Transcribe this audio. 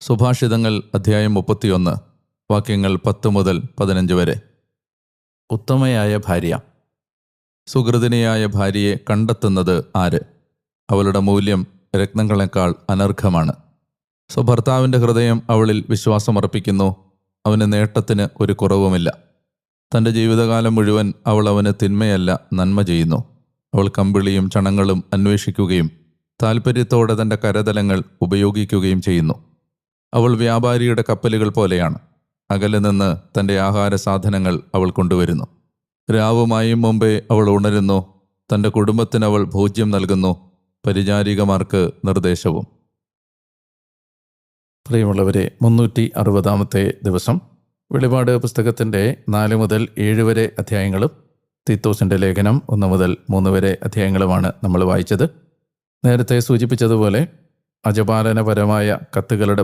സുഭാഷിതങ്ങൾ അധ്യായം 31 വാക്യങ്ങൾ 10 മുതൽ 15 വരെ. ഉത്തമയായ ഭാര്യ. സുഹൃതിനിയായ ഭാര്യയെ കണ്ടെത്തുന്നത് ആര്? അവളുടെ മൂല്യം രത്നങ്ങളെക്കാൾ അനർഘമാണ്. സ്വഭർത്താവിൻ്റെ ഹൃദയം അവളിൽ വിശ്വാസമർപ്പിക്കുന്നു. അവന് നേട്ടത്തിന് ഒരു കുറവുമില്ല. തൻ്റെ ജീവിതകാലം മുഴുവൻ അവൾ അവന് തിന്മയല്ല നന്മ ചെയ്യുന്നു. അവൾ കമ്പിളിയും ചണങ്ങളും അന്വേഷിക്കുകയും താൽപ്പര്യത്തോടെ തൻ്റെ കരതലങ്ങൾ ഉപയോഗിക്കുകയും ചെയ്യുന്നു. അവൾ വ്യാപാരിയുടെ കപ്പലുകൾ പോലെയാണ്. അകലെ നിന്ന് തൻ്റെ ആഹാര സാധനങ്ങൾ അവൾ കൊണ്ടുവരുന്നു. രാവുമായും മുമ്പേ അവൾ ഉണരുന്നു. തൻ്റെ കുടുംബത്തിന് അവൾ ഭോജ്യം നൽകുന്നു, പരിചാരികമാർക്ക് നിർദ്ദേശവും. പ്രിയമുള്ളവരെ, 360-ാമത്തെ ദിവസം. വെളിപാട് പുസ്തകത്തിൻ്റെ 4 മുതൽ 7 വരെ അധ്യായങ്ങളും തീത്തോസിൻ്റെ ലേഖനം 1 മുതൽ 3 വരെ അധ്യായങ്ങളുമാണ് നമ്മൾ വായിച്ചത്. നേരത്തെ സൂചിപ്പിച്ചതുപോലെ അജപാലനപരമായ കത്തുകളുടെ